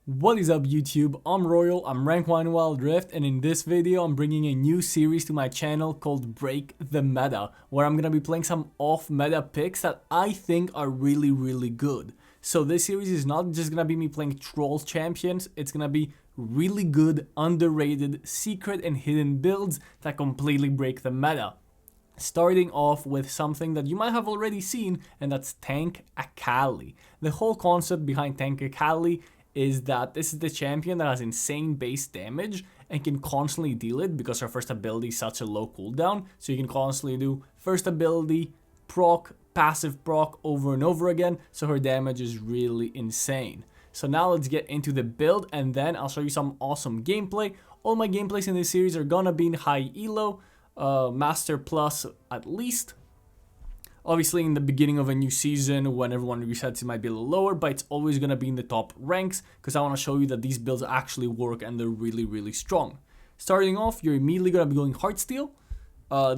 What is up YouTube, I'm Royal, I'm rank 1 Wildrift, and in this video I'm bringing a new series to my channel called Break the Meta, where I'm gonna be playing some off-meta picks that I think are really good. So this series is not just gonna be me playing troll champions, it's gonna be really good, underrated, secret and hidden builds that completely break the meta. Starting off with something that you might have already seen, and that's Tank Akali. The whole concept behind Tank Akali is that this is the champion that has insane base damage and can constantly deal it because her first ability is such a low cooldown. So you can constantly do first ability, proc, passive proc over and over again. So her damage is really insane. So now let's get into the build and then I'll show you some awesome gameplay. All my gameplays in this series are gonna be in high elo, Master Plus at least. Obviously in the beginning of a new season when everyone resets it might be a little lower, but it's always going to be in the top ranks because I want to show you that these builds actually work and they're really strong. Starting off, you're immediately going to be going Heartsteel.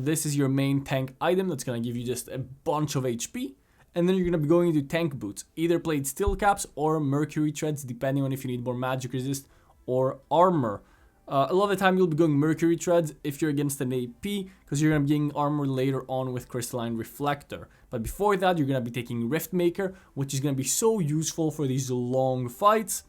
This is your main tank item that's going to give you just a bunch of HP. And then you're going to be going into tank boots, either played steel caps or mercury treads depending on if you need more magic resist or armor. A lot of the time you'll be going mercury treads if you're against an AP because you're going to be getting armor later on with crystalline reflector. But before that you're going to be taking Riftmaker, which is going to be so useful for these long fights.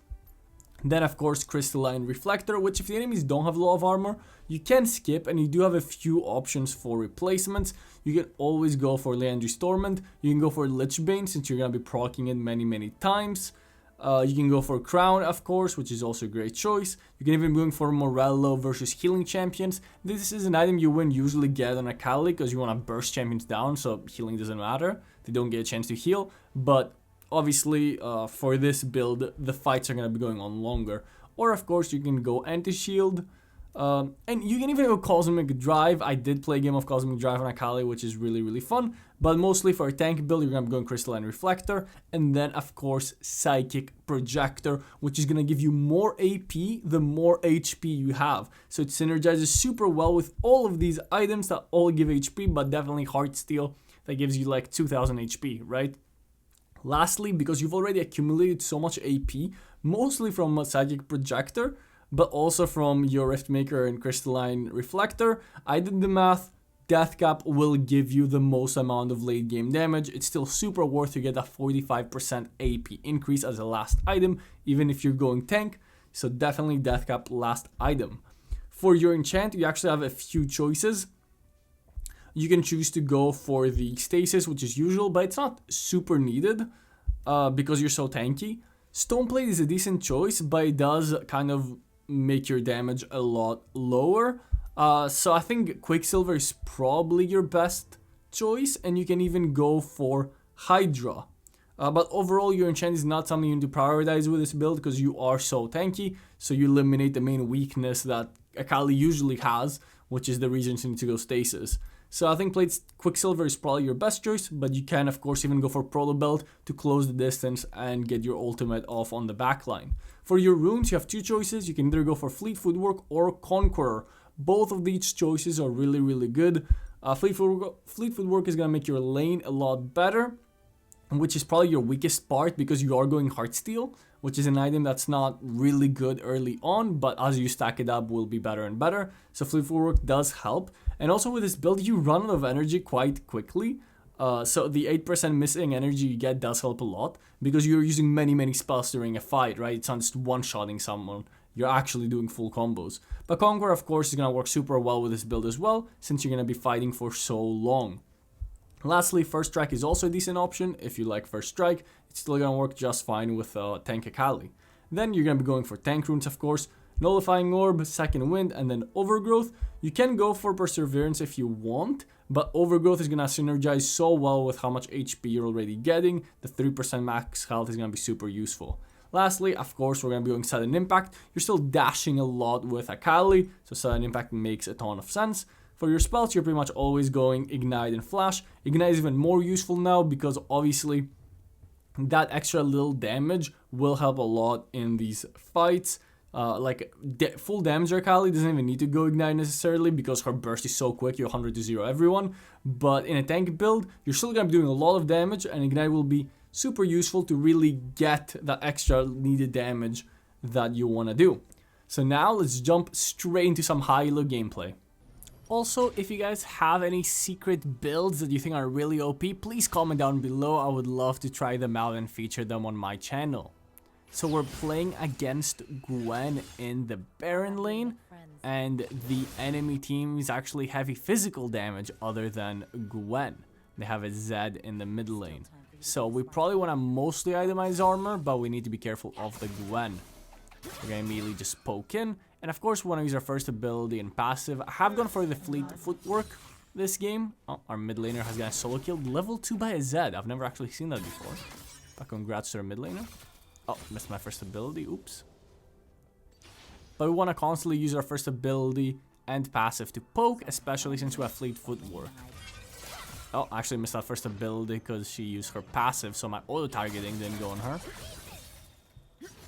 Then of course crystalline reflector, which if the enemies don't have a lot of armor you can skip, and you do have a few options for replacements. You can always go for Leandry's Torment, you can go for Lichbane since you're going to be proccing it many times. You can go for Crown, of course, which is also a great choice. You can even be going for Morello versus healing champions. This is an item you wouldn't usually get on Akali because you want to burst champions down, so healing doesn't matter. They don't get a chance to heal. But obviously, for this build, the fights are going to be going on longer. Or, of course, you can go Anti-Shield. And you can even go Cosmic Drive. I did play a game of Cosmic Drive on Akali, which is really fun. But mostly for a tank build, you're going to be going Crystalline Reflector. And then, of course, Psychic Projector, which is going to give you more AP the more HP you have. So it synergizes super well with all of these items that all give HP, but definitely Heartsteel that gives you like 2000 HP, right? Lastly, because you've already accumulated so much AP, mostly from a Psychic Projector, but also from your Riftmaker and Crystalline Reflector, I did the math. Death Cap will give you the most amount of late game damage. It's still super worth to get a 45% AP increase as a last item, even if you're going tank. So definitely Death Cap last item. For your enchant, you actually have a few choices. You can choose to go for the Stasis, which is usual, but it's not super needed because you're so tanky. Stoneplate is a decent choice, but it does kind of make your damage a lot lower. So I think Quicksilver is probably your best choice, and you can even go for Hydra. But overall, your enchant is not something you need to prioritize with this build because you are so tanky, so you eliminate the main weakness that Akali usually has, which is the reason you need to go Stasis. So I think Quicksilver is probably your best choice, but you can of course even go for Proto Belt to close the distance and get your ultimate off on the backline. For your runes, you have two choices. You can either go for Fleet Footwork or Conqueror. Both of these choices are really good. Fleet Footwork is going to make your lane a lot better, which is probably your weakest part because you are going Heartsteel, which is an item that's not really good early on, but as you stack it up will be better and better. So Fleet Footwork does help. And also with this build, you run out of energy quite quickly. So the 8% missing energy you get does help a lot because you're using many spells during a fight, right? It's not just one-shotting someone. You're actually doing full combos. But Conqueror, of course, is going to work super well with this build as well, since you're going to be fighting for so long. Lastly, First Strike is also a decent option. If you like First Strike, it's still going to work just fine with Tank Akali. Then you're going to be going for Tank Runes, of course, Nullifying Orb, Second Wind, and then Overgrowth. You can go for Perseverance if you want, but Overgrowth is going to synergize so well with how much HP you're already getting. The 3% max health is going to be super useful. Lastly, of course, we're going to be going Sudden Impact. You're still dashing a lot with Akali, so Sudden Impact makes a ton of sense. For your spells, you're pretty much always going Ignite and Flash. Ignite is even more useful now because obviously that extra little damage will help a lot in these fights. Full damage Akali doesn't even need to go Ignite necessarily because her burst is so quick, you're 100 to 0 everyone. But in a tank build, you're still going to be doing a lot of damage, and Ignite will be super useful to really get that extra needed damage that you want to do. So now let's jump straight into some high-elo gameplay. Also, if you guys have any secret builds that you think are really OP, please comment down below. I would love to try them out and feature them on my channel. So we're playing against Gwen in the Baron lane, and the enemy team is actually heavy physical damage other than Gwen. They have a Zed in the mid lane. So we probably want to mostly itemize armor, but we need to be careful of the Gwen. We're going to immediately just poke in. And of course we want to use our first ability and passive. I have gone for the fleet footwork this game. Oh, our mid laner has got a solo kill. Level 2 by a Zed. I've never actually seen that before. But congrats to our mid laner. Oh, missed my first ability. Oops. But we want to constantly use our first ability and passive to poke, especially since we have fleet footwork. Oh, I actually missed that first ability because she used her passive, so my auto-targeting didn't go on her.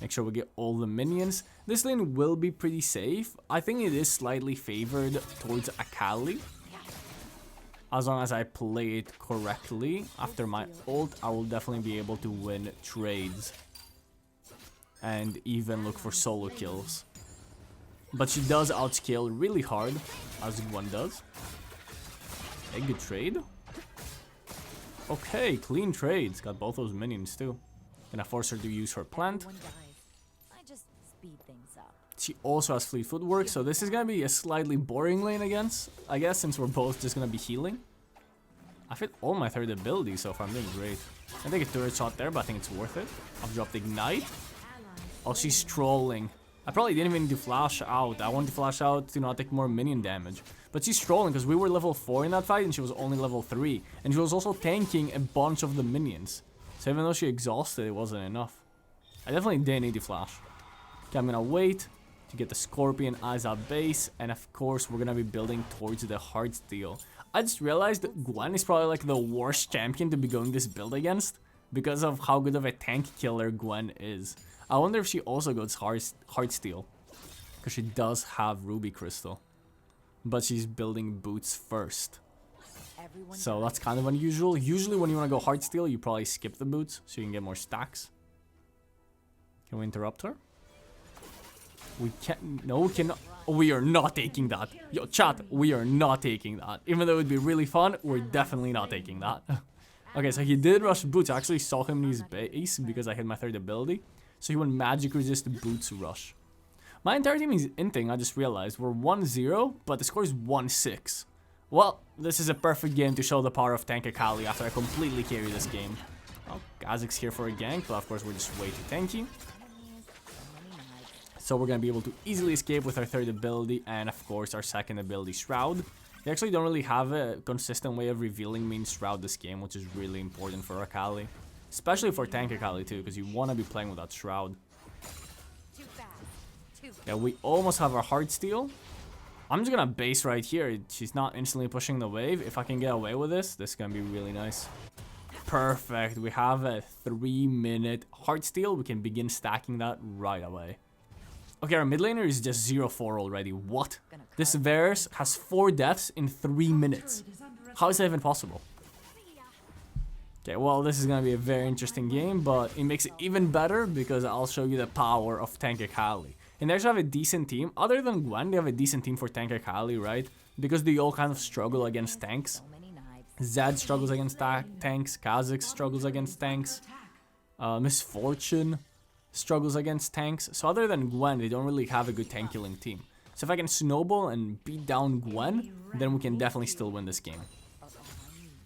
Make sure we get all the minions. This lane will be pretty safe. I think it is slightly favored towards Akali. As long as I play it correctly, after my ult, I will definitely be able to win trades. And even look for solo kills. But she does outscale really hard, as Gwen does. A good trade. Okay, clean trades. Got both those minions too. Gonna force her to use her plant. She also has fleet footwork, so this is gonna be a slightly boring lane against, I guess, since we're both just gonna be healing. I've hit all my third abilities so far. I'm doing great. I think a turret shot there, but I think it's worth it. I've dropped Ignite. Oh, she's trolling. I probably didn't even need to flash out. I wanted to flash out to not take more minion damage. But she's trolling because we were level 4 in that fight and she was only level 3. And she was also tanking a bunch of the minions. So even though she exhausted, it wasn't enough. I definitely didn't need to flash. Okay, I'm gonna wait to get the Scorpion as a base. And of course, we're gonna be building towards the Heartsteel. I just realized that Gwen is probably like the worst champion to be going this build against. Because of how good of a tank killer Gwen is. I wonder if she also goes Heartsteel. Because she does have Ruby Crystal. But she's building boots first. So that's kind of unusual. Usually when you want to go Heartsteel, you probably skip the boots. So you can get more stacks. Can we interrupt her? We can't. No, we cannot. We are not taking that. Yo, chat, we are not taking that. Even though it would be really fun, we're definitely not taking that. Okay, so he did rush boots. I actually saw him in his base because I hit my third ability. So he went magic resist boots rush. My entire team is inting, I just realized. We're 1-0, but the score is 1-6. Well, this is a perfect game to show the power of tank Akali after I completely carry this game. Oh, Kha'Zix's here for a gank, but of course we're just way too tanky. So we're going to be able to easily escape with our third ability and of course our second ability, Shroud. They actually don't really have a consistent way of revealing main Shroud this game, which is really important for Akali. Especially for tank Akali too, because you want to be playing with that Shroud. Yeah, we almost have our Heartsteel. I'm just gonna base right here. She's not instantly pushing the wave. If I can get away with this is gonna be really nice. Perfect. We have a 3-minute Heartsteel. We can begin stacking that right away. Okay, our mid laner is just 0-4 already. What? This Varus has 4 deaths in 3 minutes. How is that even possible? Okay, well, this is gonna be a very interesting game, but it makes it even better because I'll show you the power of tank Akali. And they actually have a decent team. Other than Gwen, they have a decent team for tank Akali, right? Because they all kind of struggle against tanks. Zed struggles against tanks. Kha'Zix struggles against tanks. Misfortune struggles against tanks. So other than Gwen, they don't really have a good tank killing team. So if I can snowball and beat down Gwen, then we can definitely still win this game.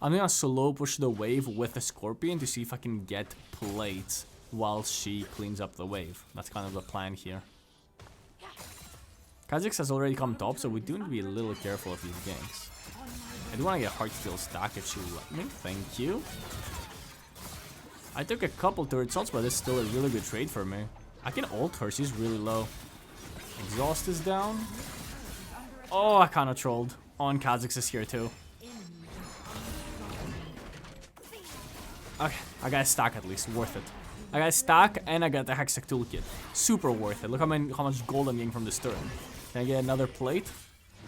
I'm gonna slow push the wave with the Scorpion to see if I can get plates while she cleans up the wave. That's kind of the plan here. Kha'Zix has already come top, so we do need to be a little careful of these ganks. I do want to get Heartsteel stack if she will let me. Thank you. I took a couple turret shots, but it's still a really good trade for me. I can ult her, she's really low. Exhaust is down. Oh, I kind of trolled. Oh, and Kha'Zix is here too. Okay, I got a stack at least, worth it. I got a stack and I got the Hextech toolkit. Super worth it. Look how much gold I'm getting from this turn. Can I get another plate?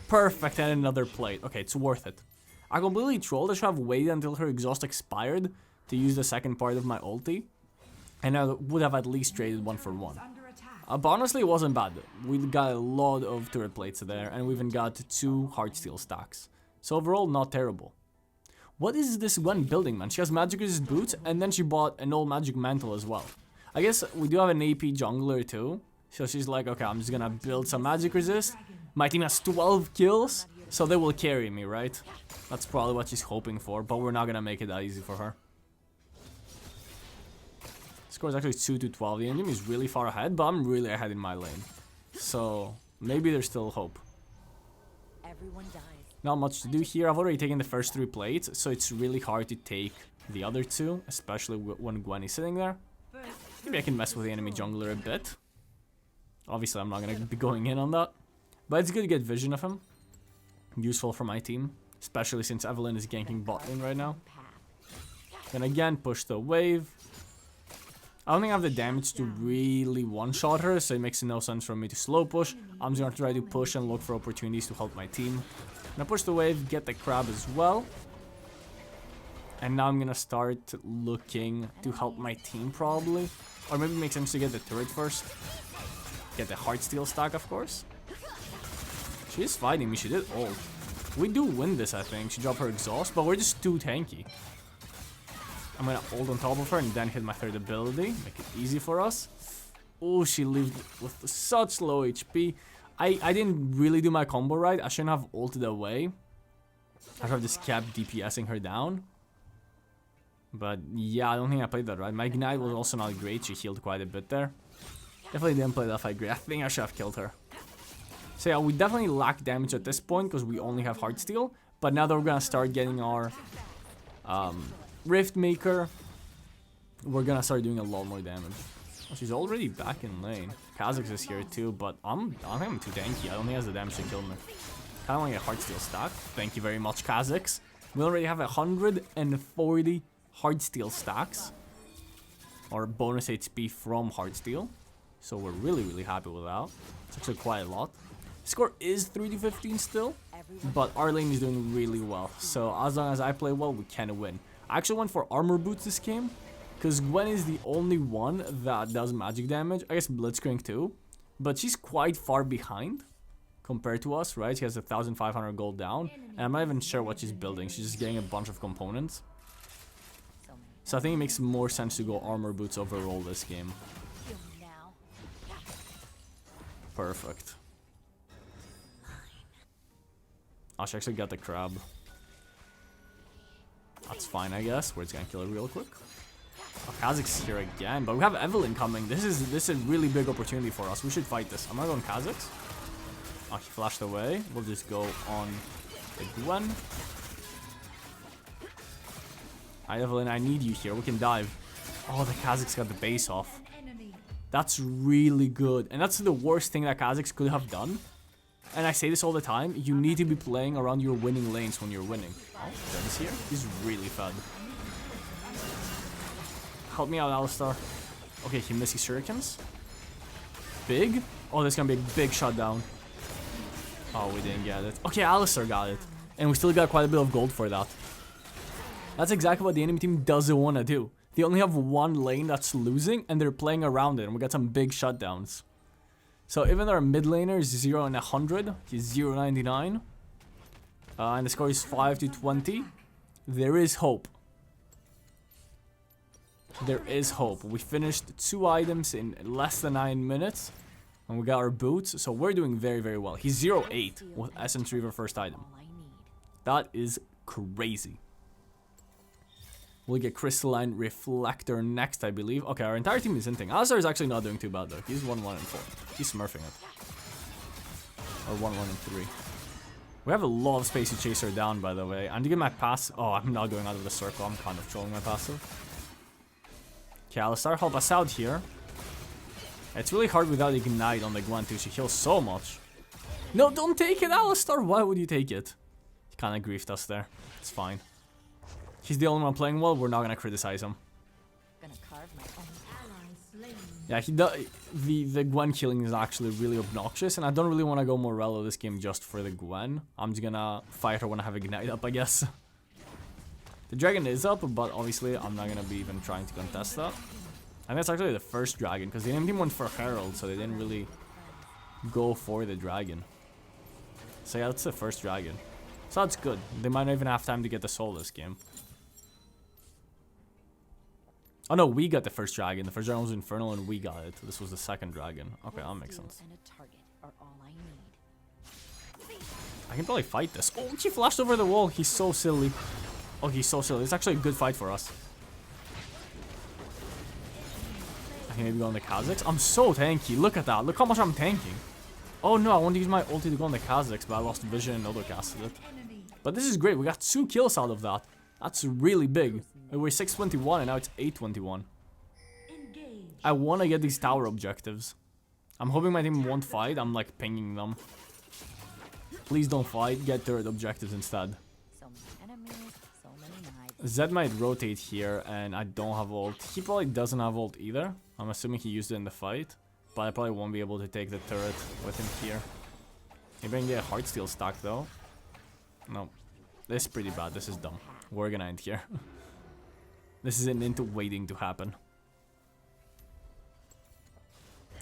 Perfect, and another plate. Okay, it's worth it. I completely trolled. I should have waited until her exhaust expired to use the second part of my ulti. And I would have at least traded 1 for 1. But honestly, it wasn't bad. We got a lot of turret plates there, and we even got 2 heartsteel stacks. So overall, not terrible. What is this Gwen building, man? She has magic resist boots, and then she bought an old magic mantle as well. I guess we do have an AP jungler too. So she's like, okay, I'm just gonna build some magic resist. My team has 12 kills, so they will carry me, right? That's probably what she's hoping for, but we're not gonna make it that easy for her. Score is actually 2-12. The enemy is really far ahead, but I'm really ahead in my lane. So maybe there's still hope. Everyone dies. Not much to do here. I've already taken the first 3 plates, so it's really hard to take the other 2, especially when Gwen is sitting there. Maybe I can mess with the enemy jungler a bit. Obviously, I'm not going to be going in on that. But it's good to get vision of him. Useful for my team, especially since Evelyn is ganking bot lane right now. Then again, push the wave. I don't think I have the damage to really one-shot her, so it makes no sense for me to slow push. I'm just going to try to push and look for opportunities to help my team. I'm going to push the wave, get the crab as well. And now I'm going to start looking to help my team probably. Or maybe it makes sense to get the turret first. Get the heartsteel stack, of course. She is fighting me. She did ult. We do win this, I think. She dropped her exhaust, but we're just too tanky. I'm gonna ult on top of her and then hit my third ability. Make it easy for us. Oh, she lived with such low HP. I didn't really do my combo right. I shouldn't have ulted away. I should have just kept DPSing her down. But yeah, I don't think I played that right. My ignite was also not great. She healed quite a bit there. Definitely didn't play that fight great. I think I should have killed her. So yeah, we definitely lack damage at this point because we only have heartsteel. But now that we're gonna start getting our Rift Maker, we're gonna start doing a lot more damage. Oh, she's already back in lane. Kha'Zix is here too, but I don't think I'm too tanky. I don't think he has the damage to kill me. Kinda want to get heartsteel stack. Thank you very much, Kha'Zix. We already have 140 heartsteel stacks. Or bonus HP from heartsteel. So we're really happy with that. It's actually quite a lot. Score is 3-15 still, but our lane is doing really well. So as long as I play well, we can win. I actually went for armor boots this game, because Gwen is the only one that does magic damage. I guess Blitzcrank too, but she's quite far behind compared to us, right? She has 1,500 gold down, and I'm not even sure what she's building. She's just getting a bunch of components. So I think it makes more sense to go armor boots overall this game. Perfect. Oh, she actually got the crab. That's fine, I guess. We're just gonna kill her real quick. Oh, Kha'Zix here again, but we have Evelyn coming. This is a really big opportunity for us. We should fight this. I'm gonna go on Kha'Zix. Oh, he flashed away. We'll just go on the Gwen. Alright, Evelyn, I need you here. We can dive. Oh, the Kha'Zix got the base off. That's really good. And that's the worst thing that Kha'Zix could have done. And I say this all the time. You need to be playing around your winning lanes when you're winning. Oh, Ben's here. He's really fed. Help me out, Alistar. Okay, he missed his shurikens. Big? Oh, there's gonna be a big shutdown. Oh, we didn't get it. Okay, Alistar got it. And we still got quite a bit of gold for that. That's exactly what the enemy team doesn't want to do. They only have one lane that's losing, and they're playing around it, and we got some big shutdowns. So even though our mid laner is 0 and 100, he's 0.99, and the score is 5-20, there is hope. There is hope. We finished 2 items in less than 9 minutes, and we got our boots, so we're doing very well. He's 0.8 with Essence Reaver first item. That is crazy. We'll get Crystalline Reflector next, I believe. Okay, our entire team is hinting. Alistar is actually not doing too bad, though. He's 1-1-4. He's smurfing it. Or 1-1-3. We have a lot of space to chase her down, by the way. I'm to get my pass. Oh, I'm not going out of the circle. I'm kind of trolling my passive. Okay, Alistar, help us out here. It's really hard without Ignite on the Gwen, too. She heals so much. No, don't take it, Alistar. Why would you take it? He kind of griefed us there. It's fine. He's the only one playing well. We're not gonna criticize him. Yeah, the Gwen killing is actually really obnoxious, and I don't really want to go Morello this game just for the Gwen. I'm just gonna fight her when I have Ignite up, I guess. The dragon is up, but obviously I'm not gonna be even trying to contest that. And that's actually the first dragon, because they didn't even went for Herald, so they didn't really go for the dragon. So yeah, that's the first dragon. So that's good. They might not even have time to get the soul this game. Oh no, we got the first dragon. The first dragon was Infernal and we got it. This was the second dragon. Okay, that makes sense. And a target are all I need. I can probably fight this. Oh, he flashed over the wall. He's so silly. Oh, he's so silly. It's actually a good fight for us. I can maybe go on the Kazakhs. I'm so tanky. Look at that. Look how much I'm tanking. Oh no, I wanted to use my ulti to go on the Kazakhs, but I lost vision and overcasted it. But this is great. We got 2 kills out of that. That's really big. We were 621 and now it's 821. I want to get these tower objectives. I'm hoping my team won't fight. I'm like pinging them. Please don't fight. Get turret objectives instead. So many enemies, so many knives. Zed might rotate here and I don't have ult. He probably doesn't have ult either. I'm assuming he used it in the fight. But I probably won't be able to take the turret with him here. Maybe I can get a Heartsteel stack though. No. This is pretty bad. This is dumb. We're gonna end here. This is an into waiting to happen.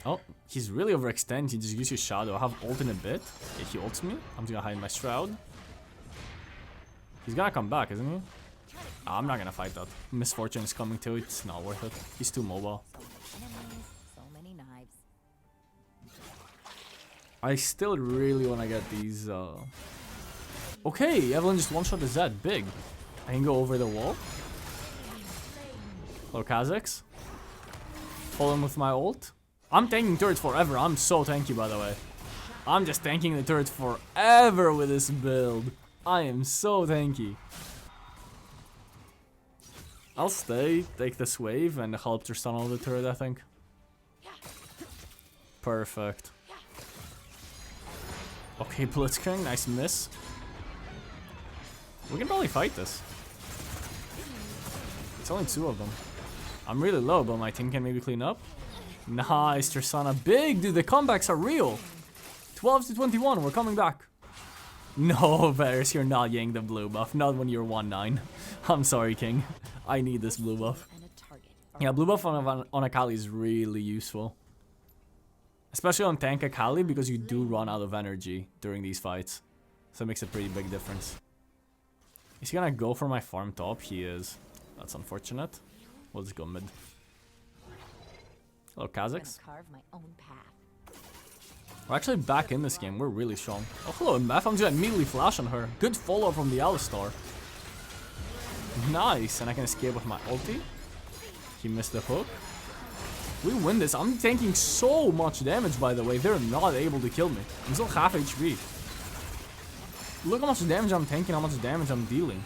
Oh, he's really overextended. He just used his shadow. I have ult in a bit. Okay, he ults me. I'm just gonna hide my shroud. He's gonna come back, isn't he? Oh, I'm not gonna fight that. Misfortune is coming too. It's not worth it. He's too mobile. So many enemies, so many knives. I still really want to get these. Okay, Evelyn just one-shot the Zed. Big. I can go over the wall. Hello, Kazakhs. Follow him with my ult. I'm tanking turrets forever. I'm so tanky, by the way. I'm just tanking the turrets forever with this build. I am so tanky. I'll stay, take this wave, and help to stun all the turret, I think. Perfect. Okay, Blitzcrank, nice miss. We can probably fight this. It's only 2 of them. I'm really low, but my team can maybe clean up. Nice, Tristana. Big, dude, the comebacks are real. 12 to 21, we're coming back. No, Varus, you're not getting the blue buff. Not when you're 1-9. I'm sorry, King. I need this blue buff. And a target are Yeah, blue buff on Akali is really useful. Especially on tank Akali, because you do run out of energy during these fights. So it makes a pretty big difference. Is he gonna go for my farm top? He is. That's unfortunate. We'll just go mid. Hello, Kazakhs. carve my own path. We're actually back in this game. We're really strong. Oh, hello, Meth. I'm just gonna immediately flash on her. Good follow from the Alistar. Nice. And I can escape with my ulti. He missed the hook. We win this. I'm tanking so much damage, by the way. They're not able to kill me. I'm still half HP. Look how much damage I'm tanking, how much damage I'm dealing.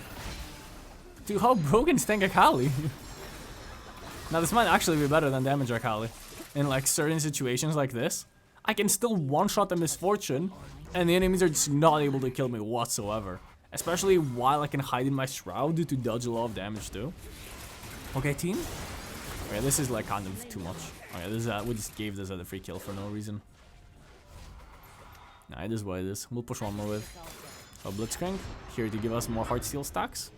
Dude, how broken is tank Akali? Now, this might actually be better than damage Akali. In like certain situations like this, I can still one-shot the Misfortune, and the enemies are just not able to kill me whatsoever. Especially while I can hide in my shroud to dodge a lot of damage too. Okay, team. Okay, this is like kind of too much. Okay, this is we just gave this as a free kill for no reason. Nah, it is what it is. We'll push one more with a Blitzcrank here to give us more Heartsteel stacks.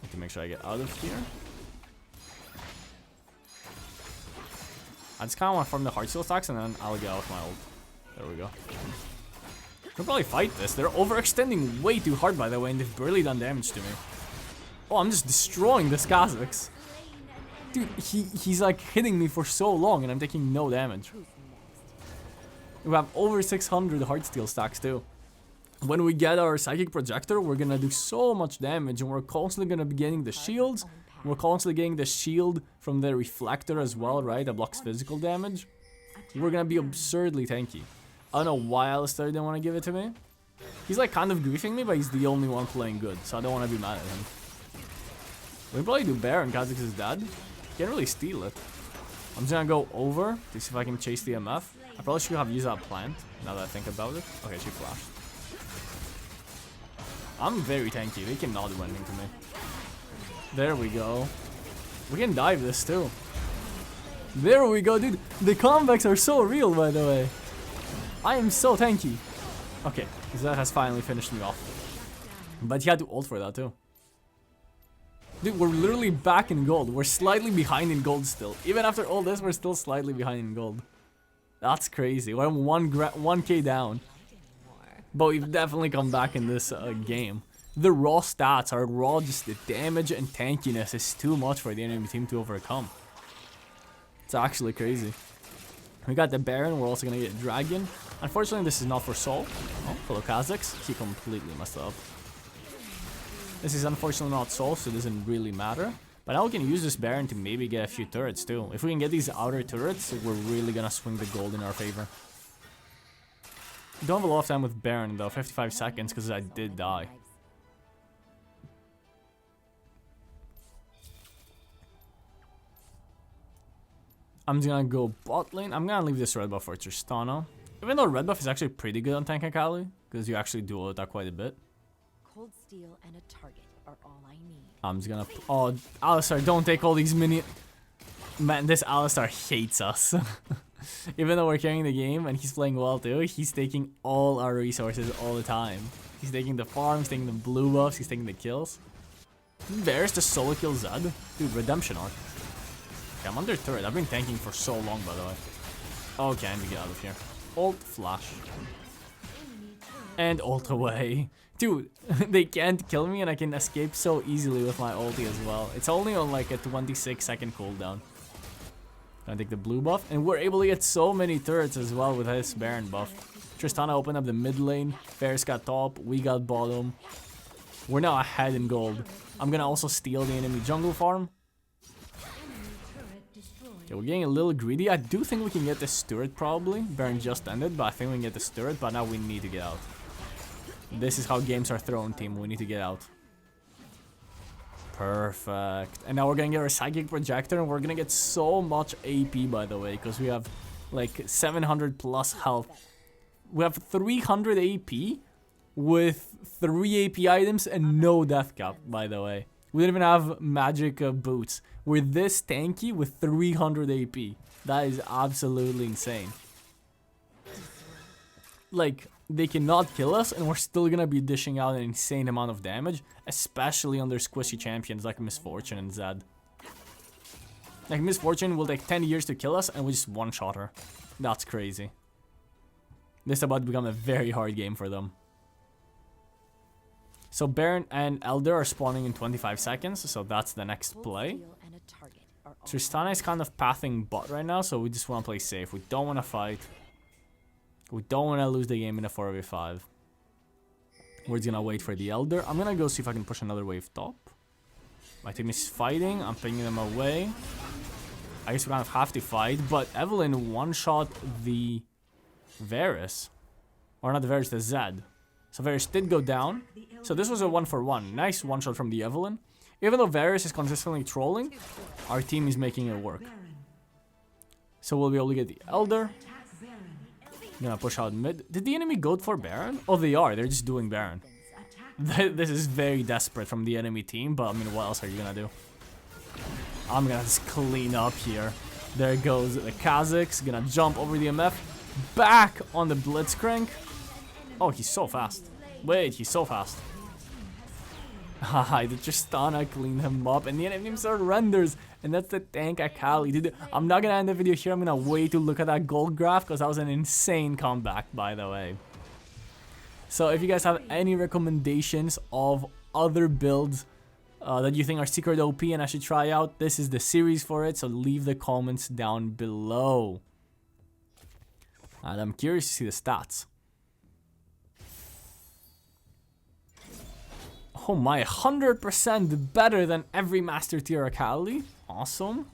Need to make sure I get out of here. I just kind of want to farm the Heartsteel stacks and then I'll get out with my ult. There we go. We'll probably fight this. They're overextending way too hard, by the way, and they've barely done damage to me. Oh, I'm just destroying this Kazakhs. Dude, he's like hitting me for so long and I'm taking no damage. We have over 600 Heartsteel stacks too. When we get our Psychic Projector, we're gonna do so much damage and we're constantly gonna be getting the shields. We're constantly getting the shield from the Reflector as well, right? That blocks physical damage. We're gonna be absurdly tanky. I don't know why Alistar didn't want to give it to me. He's like kind of griefing me, but he's the only one playing good, so I don't want to be mad at him. We can probably do Baron. Kazakhs is dead. Can't really steal it. I'm just gonna go over to see if I can chase the MF. I probably should have used that plant, now that I think about it. Okay, she flashed. I'm very tanky. They cannot do anything to me. There we go. We can dive this too. There we go, dude. The comebacks are so real, by the way. I am so tanky. Okay, that has finally finished me off. But he had to ult for that too. Dude, we're literally back in gold. We're slightly behind in gold still. Even after all this, we're still slightly behind in gold. That's crazy. We're 1k down. But we've definitely come back in this game. The raw stats are raw, just the damage and tankiness is too much for the enemy team to overcome. It's actually crazy. We got the Baron, we're also gonna get Dragon. Unfortunately, this is not for Soul. Oh, hello Kha'Zix. He completely messed up. This is unfortunately not Soul, so it doesn't really matter. But now we can use this Baron to maybe get a few turrets too. If we can get these outer turrets, we're really gonna swing the gold in our favor. Don't have a lot of time with Baron though, 55 seconds, because I did die. I'm just gonna go bot lane. I'm gonna leave this red buff for Tristana. Even though red buff is actually pretty good on tank Akali, because you actually dual attack quite a bit. Cold steel and a target are all I need. I'm just gonna... Oh, Alistar, don't take all these minions. Man, this Alistar hates us. Even though we're carrying the game and he's playing well too, he's taking all our resources all the time. He's taking the farms, taking the blue buffs, he's taking the kills. There's the solo kill Zed. Dude, redemption arc. Okay, I'm under turret. I've been tanking for so long, by the way. Okay, I need to get out of here. Ult, flash. And ult away. Dude, they can't kill me and I can escape so easily with my ulti as well. It's only on like a 26-second cooldown. I take the blue buff, and we're able to get so many turrets as well with his Baron buff. Tristana opened up the mid lane, Ferris got top, we got bottom. We're now ahead in gold. I'm gonna also steal the enemy jungle farm. Okay, we're getting a little greedy. I do think we can get this turret probably. Baron just ended, but I think we can get this turret, but now we need to get out. This is how games are thrown, team. We need to get out. Perfect. And now we're gonna get our psychic projector, and we're gonna get so much AP, by the way, because we have like 700 plus health. We have 300 AP with 3 AP items and no death cap, by the way. We don't even have magic boots. We're this tanky with 300 AP. That is absolutely insane. Like, they cannot kill us, and we're still gonna be dishing out an insane amount of damage, especially on their squishy champions like Misfortune and Zed. Like, Misfortune will take 10 years to kill us, and we just one-shot her. That's crazy. This is about to become a very hard game for them. So Baron and Elder are spawning in 25 seconds, so that's the next play. Tristana is kind of pathing bot right now, so we just want to play safe. We don't want to fight. We don't want to lose the game in a 4v5. We're just gonna wait for the Elder. I'm gonna go see if I can push another wave top. My team is fighting. I'm pinging them away. I guess we kind of have to fight, but Evelynn one-shot the Varus. Or not the Varus, the Zed. So Varus did go down. So this was a 1-for-1. Nice one-shot from the Evelynn. Even though Varus is consistently trolling, our team is making it work. So we'll be able to get the Elder. Gonna push out mid. Did the enemy go for Baron? Oh, they are. They're just doing Baron. This is very desperate from the enemy team, but I mean, what else are you gonna do? I'm gonna just clean up here. There goes the Kha'Zix. Gonna jump over the MF. Back on the Blitzcrank. Oh, he's so fast. Wait, he's so fast. Haha, the Tristana cleaned him up, and the enemy team surrenders. And that's the tank Akali. Dude, I'm not gonna end the video here. I'm gonna wait to look at that gold graph, because that was an insane comeback, by the way. So if you guys have any recommendations of other builds that you think are secret OP and I should try out, this is the series for it, so leave the comments down below. And I'm curious to see the stats. Oh my, 100% better than every Master Tier Akali. Awesome.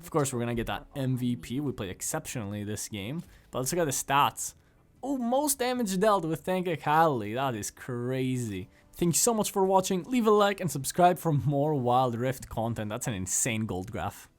Of course, we're gonna get that MVP. We played exceptionally this game. But let's look at the stats. Oh, most damage dealt with tank Akali. That is crazy. Thank you so much for watching. Leave a like and subscribe for more Wild Rift content. That's an insane gold graph.